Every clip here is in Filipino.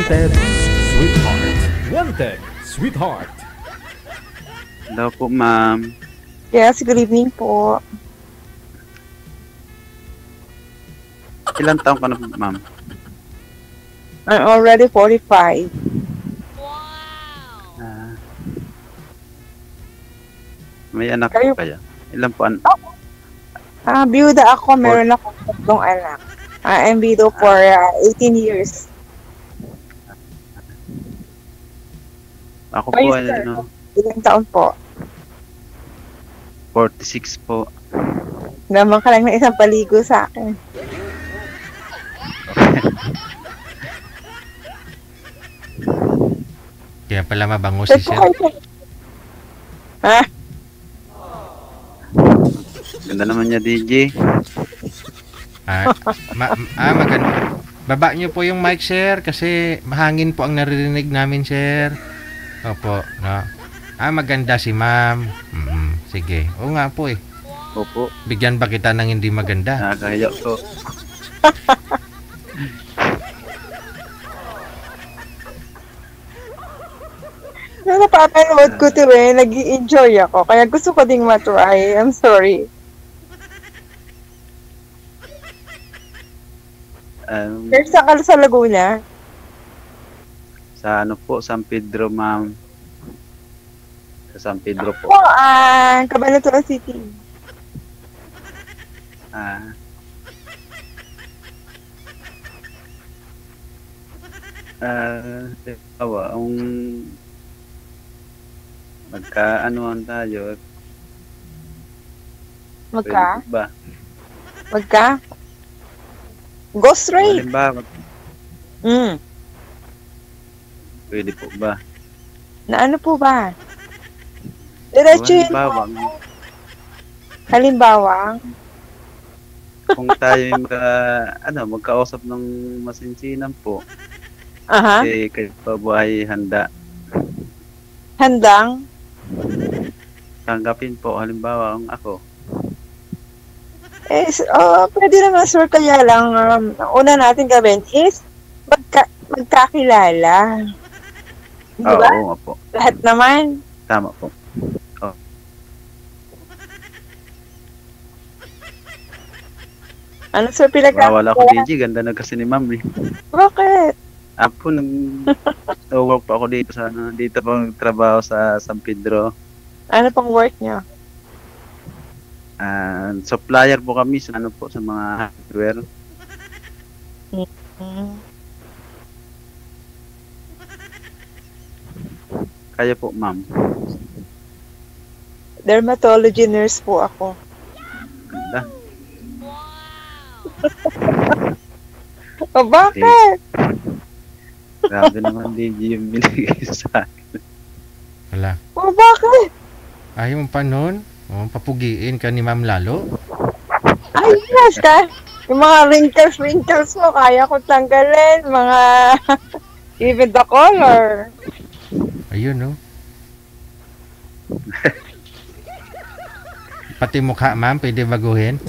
Wanted Sweetheart. Wanted Sweetheart. Hello po, ma'am. Yes, good evening po. Ilang taon ka na po, ma'am? I'm already 45. May anak Kayo- po kaya? Ilan po Biyuda ako, meron ako tatlong anak. I'm widow for 18 years. Ako po Kayo, ay sir? Ilang taon po? 46 po. Naman ka lang ng isang paligo sa akin. Kaya pala mabango si Sir po Sir. kayo. Ha? Ganda naman niya, DJ. Maganda. Baba niyo po yung mic, Sir, kasi mahangin po ang naririnig namin, Sir. Opo, no. Maganda si Ma'am. Sige. Oo nga po eh. Opo. Bigyan ba kita ng hindi maganda? Nakakahiya po. Napapanood ko to eh. Nag-i-enjoy ako. Kaya gusto ko ding matry. I'm sorry. Sir, saan ka sa Laguna? Sa ano po, San Pedro, ma'am. Sa San Pedro po. Ako, Cabanatuan City. Ang magka-anuhan tayo. Magka? Pwede po ba? Magka? Ghost Ray. Halimbawa, pwede po ba? Na ano po ba? Diretso yun. Halimbawa. Kung tayo yung magkausap ng masinsinan po, Aha. kayo pa buhay handa. Handang. Tanggapin po, halimbawa, ang ako. Pwede naman, sir. Kaya lang, ang una natin gawin is magkakilala. Di ba? Oo nga po. Lahat naman. Tama po. Ano, sir, Wala ako, DJ. Ganda na kasi ni ma'am eh. Bakit? Ako, nag-work pa ako dito pang trabaho sa San Pedro. Ano pang work niyo? Supplier po kami sa sa mga hardware. Kaya po, ma'am. Dermatology nurse po ako. Ganda. Bakit? Grabe naman, DJ, yung binigay sa akin. Wala. Bakit? Ayaw mo pa nun? Papugiin ka ni Ma'am lalo? Ay, yes ka. Yung mga wrinkles mo, kaya ko tanggalin. Mga, even the color. Ayun, no? Pati mukha, ma'am, pwede baguhin?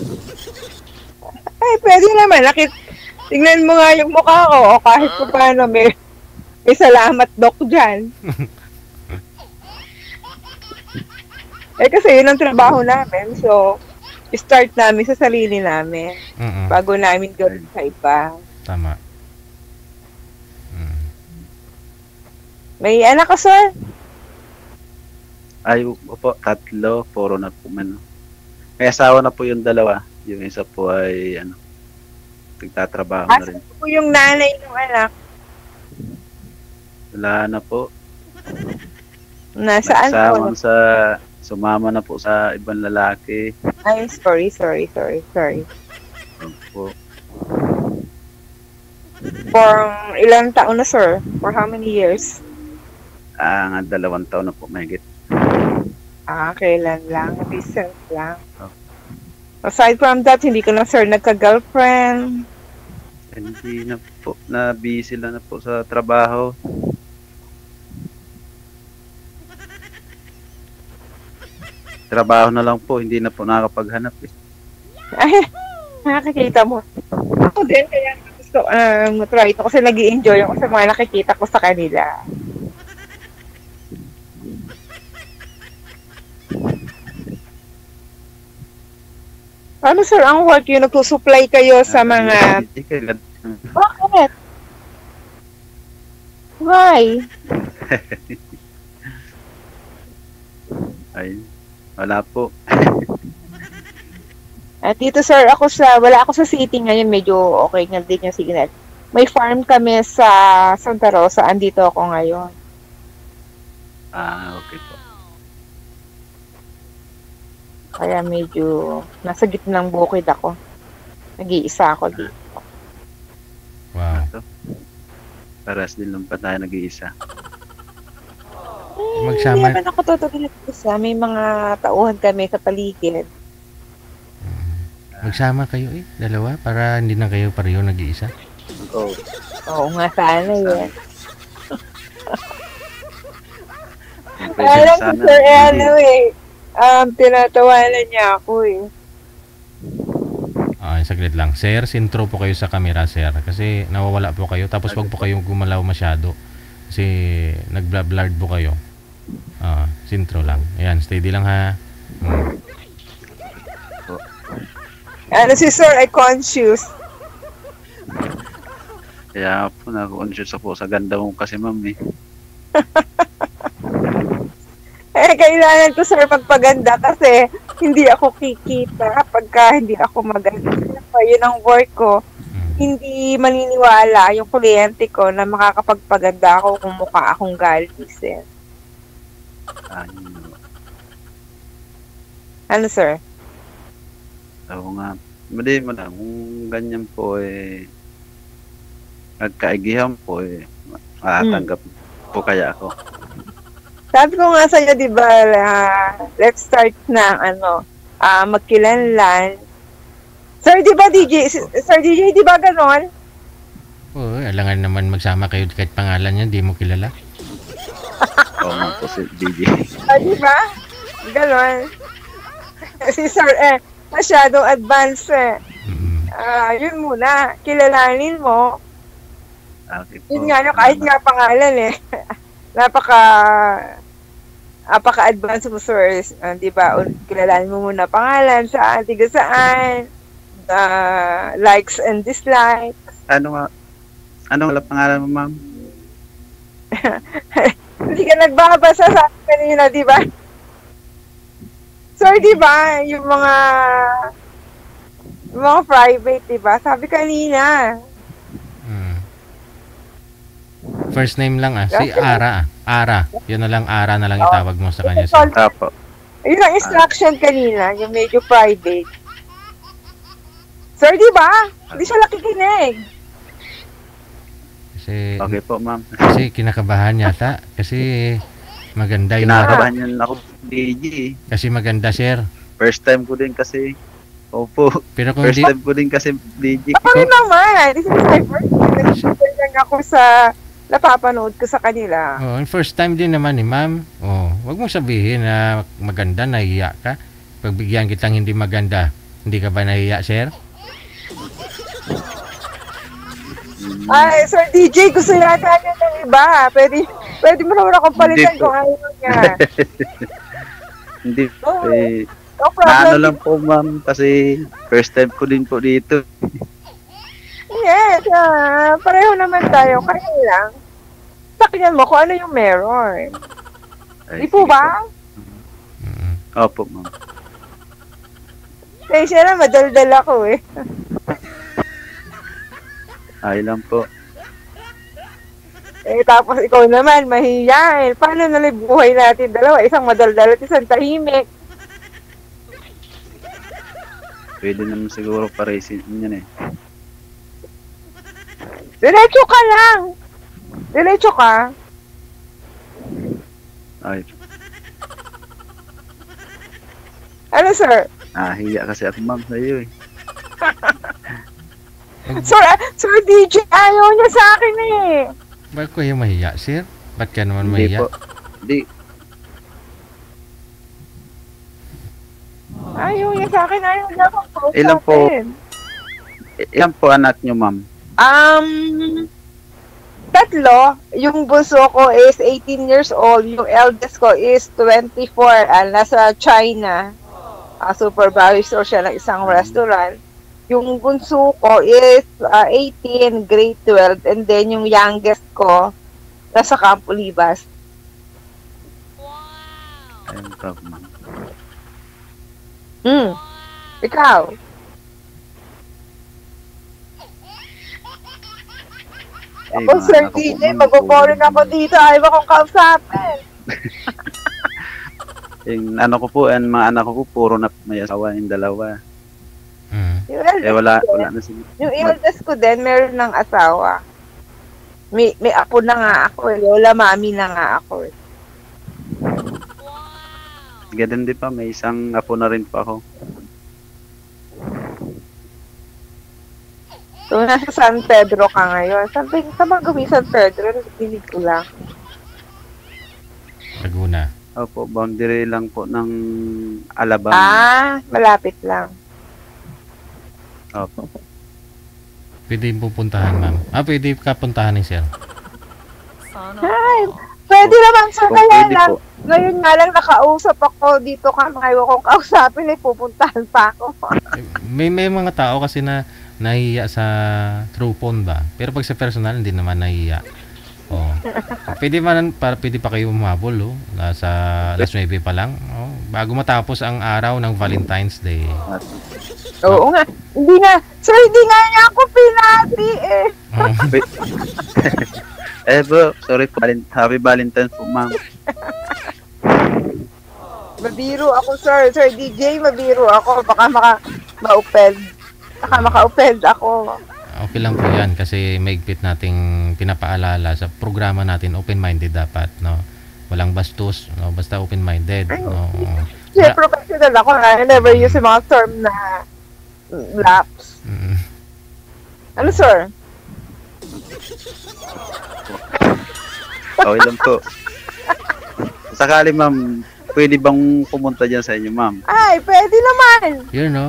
Ay, pwede naman. Tingnan mo nga yung mukha ko. O kahit pa paano, may salamat, Doc, dyan. Kasi yun ang trabaho namin. So, start namin sa sarili namin. Bago namin gawin sa iba. Tama. May anak ka, sir? Ay, opo, 3, 4 na po man. May asawa na po yung 2. Yung isa po ay, nagtatrabaho na rin. Asan po yung nanay ng anak? Wala na po. Nasaan po? Sumama na po sa ibang lalaki. Ay, sorry. Opo. For ilang taon na, sir? For how many years? 2 taon na po, mahigit. Kailan lang? Recent lang. Aside from that, hindi ko na, sir, nagka-girlfriend. Hindi na po, busy lang na po sa trabaho. Trabaho na lang po, hindi na po nakakapaghanap eh. Ay, nakakita mo. Ako din, kaya gusto, try ito kasi nag-i-enjoy ako sa mga nakikita ko sa kanila. Ano sir, ang work yun, nagsusupply kayo sa mga... Bakit? Why? Ay, wala po. At dito sir, wala ako sa city ngayon, medyo okay nga din yung signal. May farm kami sa Santa Rosa, andito ako ngayon. Ah, okay po. Kaya medyo nasa gitnang bukid ako. Nag-iisa ako dito. Wow. Ito. Paras din lang pa tayo nag-iisa. Magsama- Hindi naman ako totally nag-iisa. May mga tauhan kami sa paligid. Magsama kayo dalawa, para hindi na kayo pareho nag-iisa. Oh, Oo nga, sana yan. pwede Alam ko sana. sir, Hindi. tinatawanan niya ako eh. Saglit lang. Sir, sintro po kayo sa camera, sir. Kasi nawawala po kayo. Tapos wag po kayong gumalaw masyado. Kasi nag-blurred po kayo. Sintro lang. Ayan, steady lang ha. Ano si sir ay conscious. Kaya po, na-conscious ako sa ganda mo kasi ma'am eh. Kailangan ko sir magpaganda kasi hindi ako kikita pagka hindi ako maganda. Yun ang work ko. Hindi maniniwala yung kliyente ko na makakapagpaganda ako kung mukha akong galis eh. Ano sir? Oo nga. Mali mo na. Kung ganyan po nagkaigihan po makatanggap po kaya ako. Sabi ko nga sa'yo, di ba, let's start na, magkilanlan. Sir, di ba, DJ? Sir, DJ, di ba ganon? Oo, alangan naman magsama kayo kahit pangalan niya, di mo kilala. Oo nga po si DJ. Di ba? Ganon. Si Sir, masyadong advanced yun muna, kilalanin mo. Okay po. Yun nga, kahit nga pangalan napaka-advanced mo, sir. Di ba? Kilalanin mo muna pangalan, saan, tiga saan, likes and dislikes. Ano wala pangalan mo, ma'am? Hindi ka nagbabasa sa akin kanina, di ba? Sir, di ba? Yung mga private, di ba? Sabi kanina. First name lang si Ara. Ara. Yun na lang, Ara na lang itawag mo sa kanya. Apo. Yun ang instruction kanina, yung medyo private. Sir, di ba? Hindi siya nakikinig. Kasi, Okay po, ma'am. kasi kinakabahan yata. Kasi maganda yung Kinakabahan niyan ako DJ. Kasi maganda, sir. First time ko din kasi. Opo. Pero kung First di, time ko din kasi DJ. Ako rin naman. This is my first time. Nag-share lang ako sa napapanood ko sa kanila. first time din naman ni ma'am. Wag mong sabihin na maganda, nahiya ka. Pagbigyan kitang hindi maganda, hindi ka ba nahiya, sir? Ay, Sir DJ, gusto yata niya ng iba. Pwede mo naman akong palitan Hindi po. kung ayaw niya. Hindi. Oo. No Naano problem. lang po, ma'am. Kasi first time ko din po dito. Yes, pareho naman tayo. Kaya lang, sakyan mo kung ano yung meron. Di po sige ba? Opo, ma'am. Kaya siya na, madaldal ako eh. Ay lang po. Tapos ikaw naman, mahiyain. Paano nalang buhay natin dalawa? Isang madaldal at isang tahimik. Pwede naman siguro paresin yan eh. Diretso ka lang. Diretso ka. Ay, Ano, sir? hiya kasi ako, ma'am, sa iyo eh. Sir DJ, ayaw niya sa akin eh. Bakit kayo mahiya, sir? Ba't ka naman Hindi mahiya? po. Hindi. Ayaw niya sa akin, ayaw niya akong Ilan po? kausapin. Ilan po anak niyo, ma'am? Tatlo. Yung bunso ko is 18 years old. Yung eldest ko is 24. Nasa China. Supervisor siya ng isang restaurant. Yung bunso ko is 18, grade 12. And then yung youngest ko, nasa Campo Libas. Ayun po, ma'am. Ikaw? Ako, mga Sir anak ko po, DJ, ma'am, maboboring puro- ako dito. Ayaw akong kausapin. Yung ano ko po, mga anak ko po, puro na may asawa yung dalawa. Yung Eh, eldest, wala na sila. yung eldest ko din, meron ng asawa. May apo na nga ako eh. Lola, mami na nga ako eh. Ganun din pa, may isang apo na rin po ako. So, nasa San Pedro ka ngayon. Saan ba gawin San Pedro? Nagpilig ko lang. Laguna. Opo, boundary lang po ng Alabang. Malapit lang. Opo. Pwede pupuntahan, ma'am. Pwede ka puntahan ni sir. Ay, pwede naman sa Kung kaya pwede lang. po. Ngayon nga lang nakausap ako dito ka. Ayaw kong kausapin eh. Pupuntahan pa ako. May mga tao kasi na nahiya sa through phone ba? Pero pag sa personal, hindi naman nahiya. Oh. Pwede pa kayo umabol, Nasa alas 9 pa lang. Oh. Bago matapos ang araw ng Valentine's Day. Oo nga. Hindi nga. Sir, hindi nga niya ako pinati eh. Oh. Bro, sorry po. Happy Valentine's po, ma'am. Mabiro ako, sir. Sir DJ, mabiro ako. Baka ma-offend. Baka maka-offend ako. Okay lang po yan kasi maigpit nating pinapaalala sa programa natin, open-minded dapat, no? Walang bastos, no? Basta open-minded, no? Sir, professional ako. I never use yung mga term na laps. Ano, sir? Okay lang po. Sakali, ma'am, pwede bang pumunta dyan sa inyo, ma'am? Ay, pwede naman. Yun, no?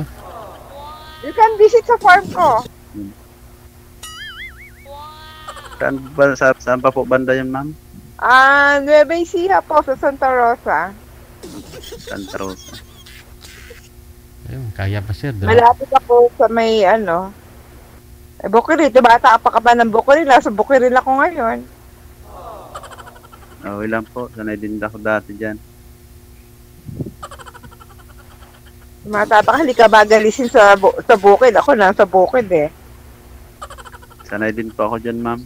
You can visit sa farm ko. Saan pa po banda yun, ma'am? Nueva Ecija po sa Santa Rosa. Santa Rosa. Ayun, kaya pa sir. Malapit ako sa may Bukiril. Bata pa ka ba ng Bukiril? Nasa Bukiril ako ngayon. Okay lang po. Sanay din ako dati dyan. Bata pa ka, halika ba galisin sa bukid? Ako nasa bukid eh. Sanay din po ako dyan, ma'am.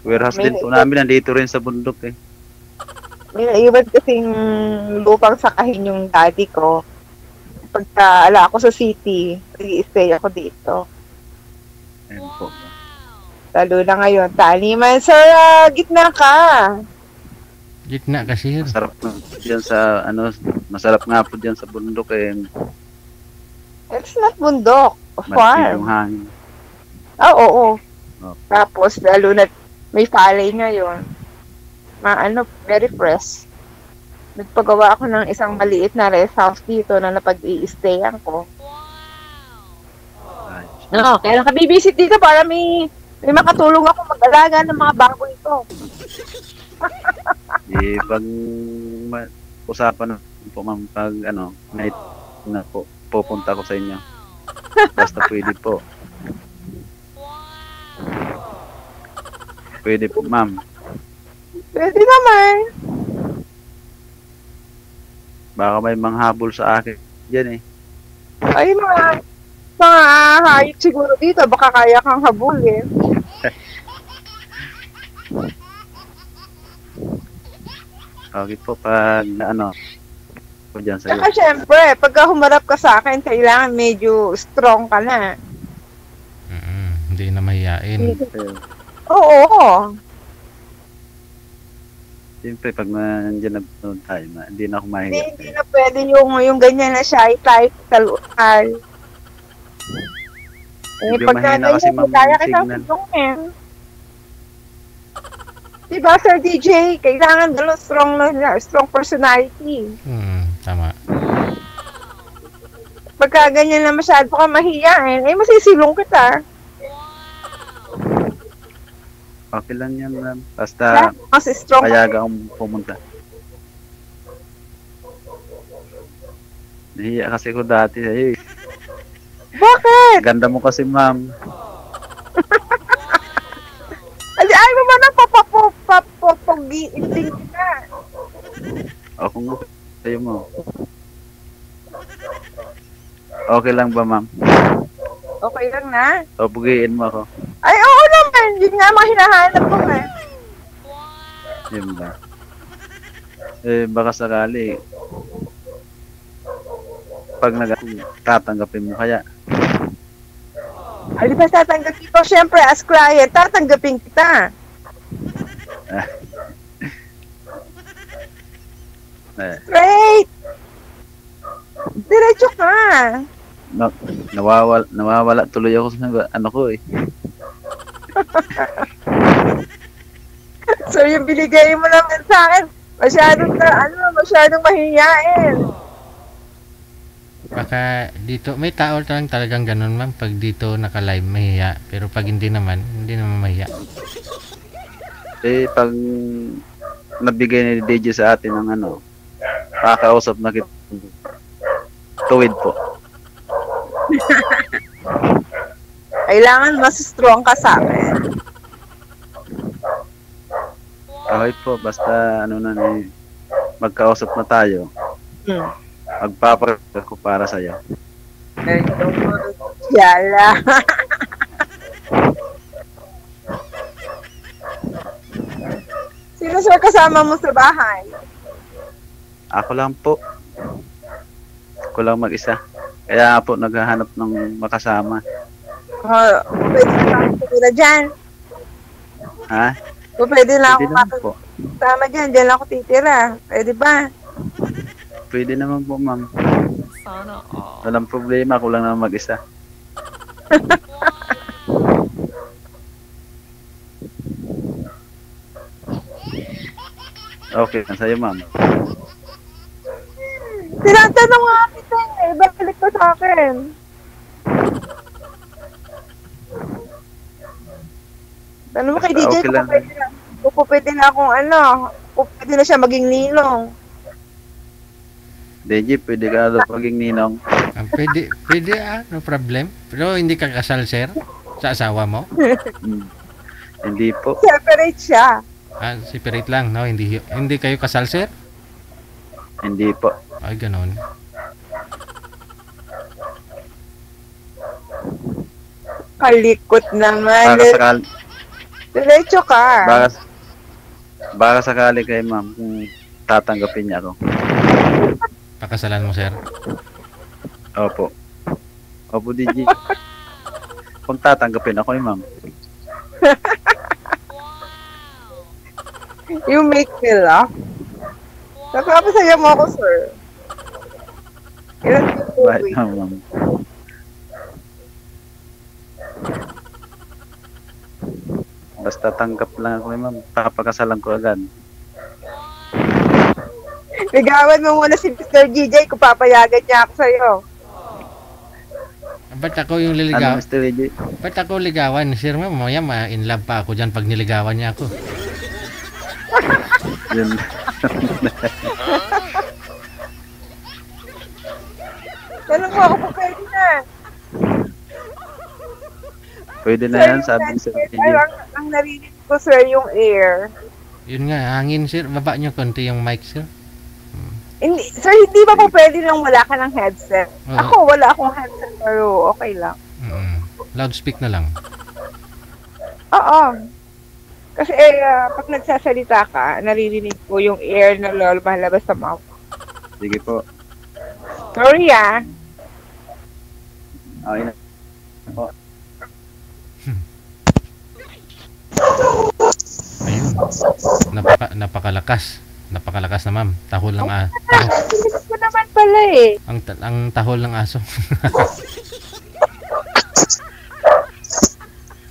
Warehouse din po namin. Nandito rin sa bundok eh. May naiwan kasing lupang sakahin yung daddy ko. Pagka ala ako sa city, nag-i-stay ako dito. Ayun po. Lalo na ngayon, taniman. Sir, gitna ka. Gitna ka sir. Masarap na dyan sa, masarap nga po dyan sa bundok eh. It's not bundok. Mati Farm. yung hangin. Oo. Oh. Tapos, lalo na may palay ngayon. Very fresh. Nagpagawa ako ng isang maliit na rest house dito na napag-i-stayan ko. No, kaya lang ka-visit dito para may makatulong ako mag-alaga ng mga baboy ko. Pag usapan na po, ma'am, pag night na po, pupunta ko sa inyo. Basta pwede po. Pwede po, ma'am. Pwede naman. Baka may manghabol sa akin dyan eh. Ay, mga hayop siguro dito. Baka kaya kang habulin. Okay po, pag po dyan sa iyo. Saka syempre, pagka humarap ka sa akin, kailangan medyo strong ka na. Hindi na mahiyain. Oo. Siyempre, pag nandiyan na tayo, hindi na ako mahiya. Hindi na pwede yung ganyan na shy type, talukal. Medyo Pagka mahina kasi, ma'am, kaya kitang signal. tulungin. Diba, Sir DJ? Kailangan strong personality. Tama. Pagka ganyan na masyado ka mahiyain, eh masisilong kita. Okay lang yan, ma'am. Basta Mas strong. payaga akong pumunta. Nahiya kasi ko dati sa'yo eh. Bakit? Ganda mo kasi, ma'am. Ay mo ba na papapogiin din kita? Ako nga sa'yo mo. Okay lang ba, ma'am? Okay lang na. O, pugiin mo ako. Ay, oo naman. Yun nga mga hinahanap ko eh. Yun ba? Eh, baka sakali. Pag tatanggapin mo kaya. Ay, di ba tatanggapin ko? Siyempre, as client, tatanggapin kita. Great! Diretso ka. Nawawala tuloy ako sa ano ko eh. So, yung binigay mo naman sa akin, masyadong mahihiyain. Baka dito, may tao talagang ganun ma'am. Pag dito naka-live, mahiya. Pero pag hindi naman mahiya. Eh, pag nabigay ni DJ sa atin ng ano, makakausap na kita. Tuwid po. Kailangan mas strong ka sa akin. Okay po, basta ano na eh, magkausap na tayo. Magpapakita ko para sa'yo. Yala. Sino sir kasama mo sa bahay? Ako lang po. Ako lang mag-isa. Kaya nga po naghahanap ng makasama. Pwede na ako tumira dyan. Ha? Pwede na ako Pwede naman po. makasama dyan. Dyan lang ako titira. Pwede ba? Pwede naman po, ma'am. Sana all. Walang problema. Ako lang naman mag-isa. Okay, sa'yo, ma'am. Tinatanong nga kita eh. Balik ko sa akin. Tanong mo kay Basta DJ okay lang. kung pwede na akong kung pwede na siya maging ninong. DJ, pwede ka daw paging ninong. Pwede no problem. Pero hindi ka kasal, sir? Sa asawa mo? Hindi po. Separate siya. Separate lang, no? Hindi kayo kasal, sir? Hindi po. Ay, ganon. Kalikot naman. Baka sakali, Diretso ka. baka sakali kay ma'am kung tatanggapin niya ako. Pakasalan mo, sir? Opo. Opo, DJ. Kung tatanggapin ako, ma'am. You make me laugh. Nakapasaya mo ako, sir. Ilan yung Bakit movie? naman, ma'am? Basta tanggap lang ako, ma'am. Papakasalan ko agad. Ligawan mo muna si Mr. GJ kung papayagan niya ako sa'yo. Ba't ako yung Ano, liligaw? Mr. DJ? Ba't ako ligawan? Sir, mamaya ma-in love pa ako dyan pag niligawan niya ako. Yun. Tanong mo ako kung pwede na. Pwede na yan, sabi ni Sir DJ. Ang narinig ko, sir, yung air. Yun nga, hangin, sir. Baba niyo konti yung mic, sir. Hindi, sir, hindi ba po pwede nang wala ka ng headset? Oo. Ako, wala akong headset, pero okay lang. Loudspeak na lang. Oo. Kasi pag nagsasalita ka, naririnig ko yung air na lumalabas sa mouth. Sige po. Sorry ah. Okay na. Ayun. Napakalakas. Napakalakas na, ma'am. Tahol ng aso. Narinig ko naman pala eh. Ang tahol ng aso.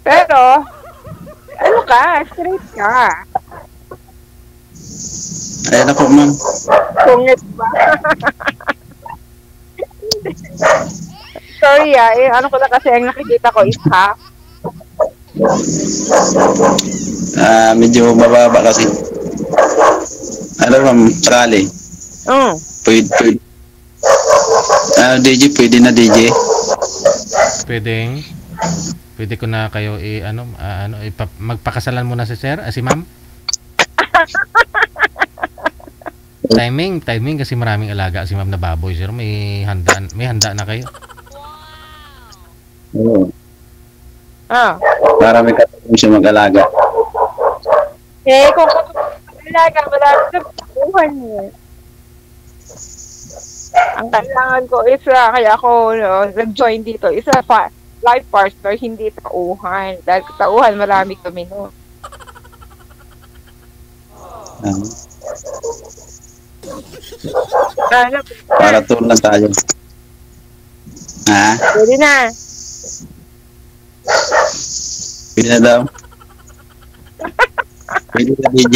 Pero, ano ka? Straight ka. Ayan ako, ma'am. Sungit ba? Hindi. Sorry ano ko na kasi ang nakikita ko is half. Medyo mababa kasi. Ano ma'am, sakali. Pwede. DJ, pwede na DJ. Pwede ko na kayo magpakasalan muna si sir, si ma'am. Timing kasi maraming alaga si ma'am na baboy, sir. May handa na kayo. Oo. Para may katulong siya mag-alaga. Kung mag-alaga, marami na buwan niya. Ang kailangan ko is, kaya ako nag-join dito, is life partner, hindi tauhan. Dahil tauhan, marami kami no. Para tulong tayo. Pwede na. Pwede na daw. Pwede na DJ.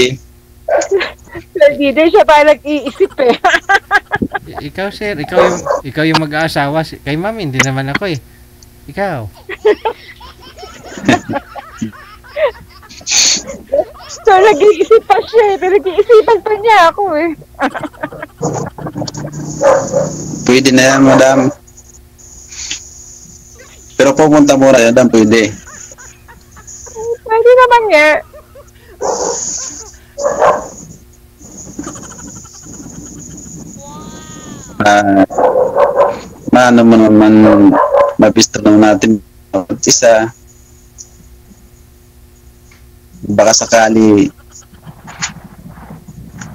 Hindi siya pa nag-iisip eh. Ikaw sir, ikaw yung mag-aasawa. Kay ma'am, hindi naman ako eh. Ikaw. So, nag-iisip pa siya eh. Nag-iisipan pa niya ako eh. Pwede na yan, madam. Pero pupunta muna yan, madam, pwede. Pwede naman nga. Maano mo naman mapista lang natin isa. Baka sakali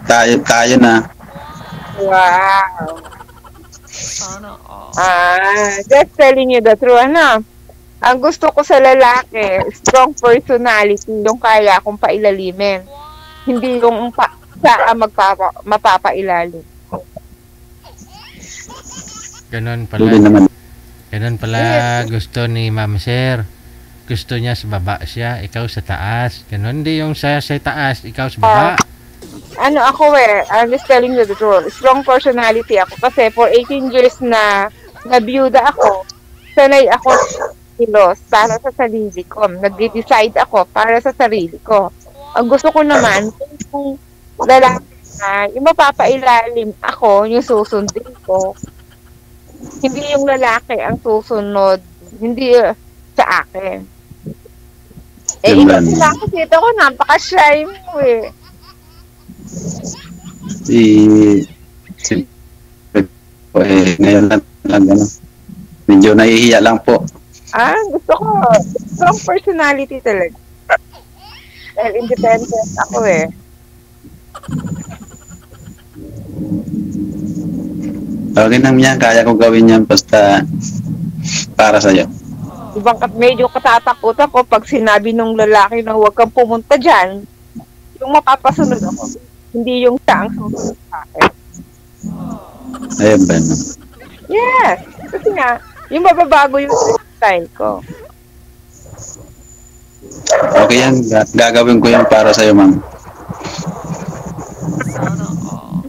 tayo na. Wow. Sana all. Just telling you the truth, ano? Ang gusto ko sa lalaki, strong personality, yung kaya kong pailalimin. Hindi yung mapapailalim. Ganun Pwede naman. Gusto ni Ma'am Sir. Gusto niya sa baba siya, ikaw sa taas. Ganun, hindi yung sa taas, ikaw sa baba. Ako I'm just telling you the truth. Strong personality ako kasi for 18 years na nabiyuda ako, sanay ako kilos para sa sarili ko. Nag-decide ako para sa sarili ko. Ang gusto ko naman, kung lalaki na, yung mapapailalim ako, yung susundin ko. Hindi yung lalaki ang susunod, hindi sa akin. Iba sila kasi ito ko, napaka-shy mo eh. Ngayon lang medyo nahihiya lang po. Gusto ko strong personality talaga. Dahil independent ako eh. Okay lang yan, kaya ko gawin yan basta para sa'yo. Medyo katatakot ako pag sinabi nung lalaki na huwag kang pumunta dyan, yung mapapasunod ako. Hindi yung siya ang susunod sa akin. Ayun ba? Yes! Kasi nga, yung mababago yung style ko. Okay yan, gagawin ko yan para sa'yo, ma'am. Sana all.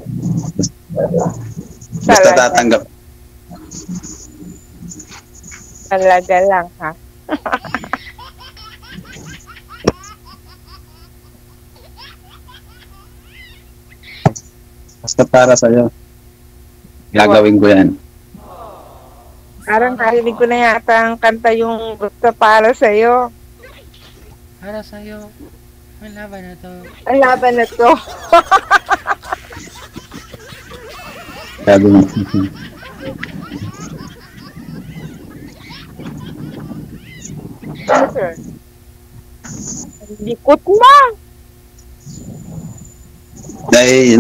Basta tatanggap. Talaga lang, ha? Basta para sa'yo. Gagawin ko yan. Parang narinig ko na yata ang kanta yung basta para sa'yo. Para sa'yo. Ang laban na to. Ang laban na to. Gagawin mo. Sir. Likot mo. Dahil,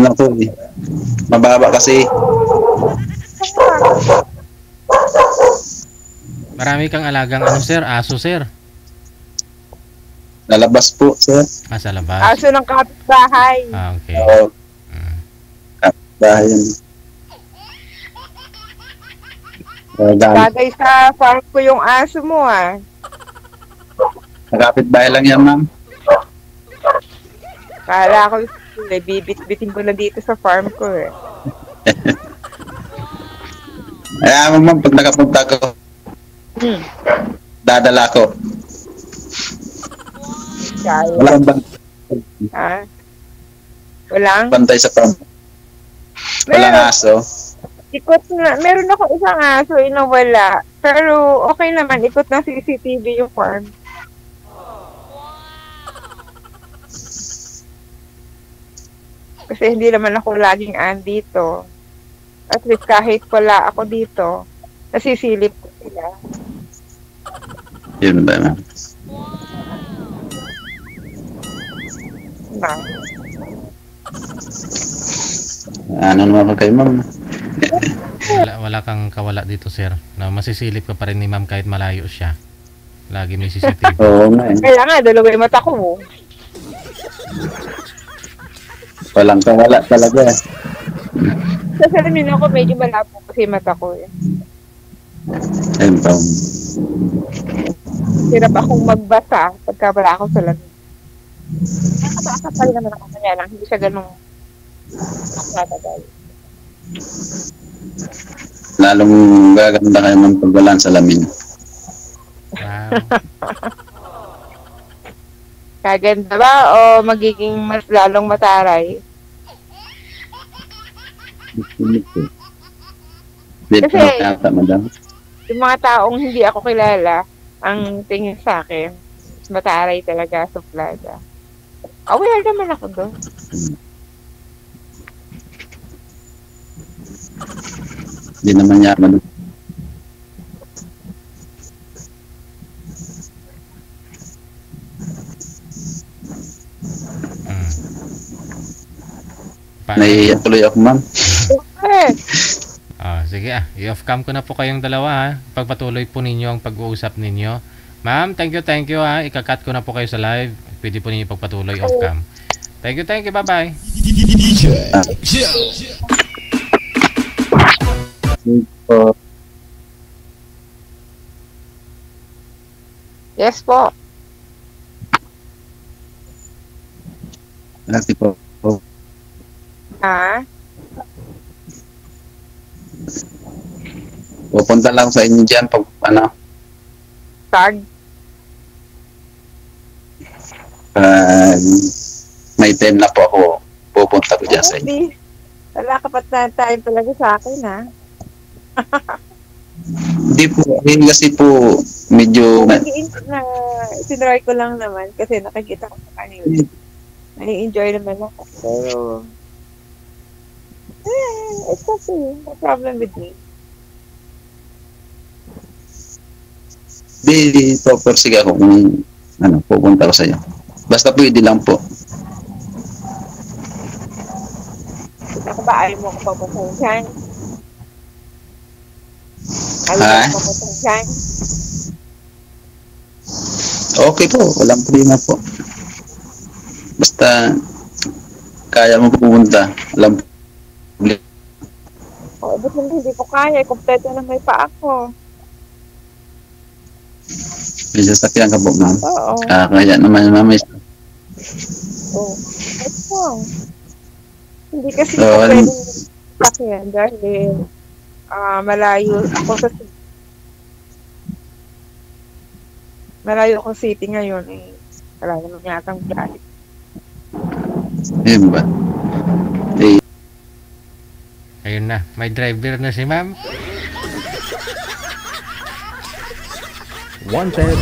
mababa kasi. Marami kang alagang sir? Aso, sir? Lalabas po, sir. Sa labas. Aso ng kapitbahay. Okay. Oo. Dahil Bagay sa farm ko yung aso mo, nakapit bahay lang yan, ma'am. Kala ko, bibit-bitin ko na dito sa farm ko eh. Kaya ma'am, pag nakapunta ko, Hmm. dadala ko. Kaya. Walang Ha? Walang? bantay sa pam. Walang Meron. aso. Ikot na. Meron ako isang aso, inawala. Pero okay naman, ikot ng CCTV yung farm. Kasi hindi naman ako laging andito. At least kahit wala ako dito, nasisilip ko sila. Yun ba, ma'am? Na. Ano naman kayo, ma'am? Wala kang kawala dito, sir. Na masisilip ka pa rin ni ma'am kahit malayo siya. Lagi may CCTV. Oo nga eh. Kaya nga, dalawa yung mata ko. Walang kawala talaga. Sa salamin ako, medyo malabo kasi yung mata ko. Eh. Ayun pa. Hirap akong magbasa pagka wala akong salamin. Nakabasa pa rin naman ako kanya lang. Hindi siya ganun matagal. Lalong gaganda kayo ng pagwalan sa lamin. Wow. Kaganda ba o magiging mas lalong mataray? Dito Kasi- na yata, madam. Yung mga taong hindi ako kilala, ang tingin sa akin, mas mataray talaga, suplada. Aware naman ako doon. Hindi naman niya, madam. Mm. Paano? Nahihiya tuloy ako, ma'am. Eh, Sige i-off cam ko na po kayong dalawa ha. Pagpatuloy po ninyo ang pag-uusap ninyo. Ma'am, thank you ha. Ika-cut ko na po kayo sa live. Pwede po ninyo pagpatuloy off cam. Thank you, bye-bye. So, yes po. lagi po. Ha? Pupunta lang sa inyo dyan pag Tag? may time na po ako pupunta ko dyan sa inyo. Hindi. Wala ka pa na time talaga sa akin, ha? Hindi po, kasi po medyo Sinry ko lang naman kasi nakikita ko sa kanila. Nai-enjoy naman ako. Pero, it's okay. No problem with me. di sige ako kung pupunta ko sa iyo. Basta pwede lang po. Ako ba, ayaw mo ko papuntang dyan? Ayaw Ha? mo ko papuntang dyan? Okay po, walang problema po. Basta kaya mo pupunta, walang problema. O, ba't hindi ko kaya? Kompleto na may paa ko. May sasakyan ka po, ma'am. Oo. Kaya naman, ma'am. Oo. Ito. Hindi kasi So, ako pwedeng sakyan dahil malayo ako sa city ngayon eh. Wala naman yatang biyahe. Ayun ba? Ayun na, may driver na si ma'am. Wanted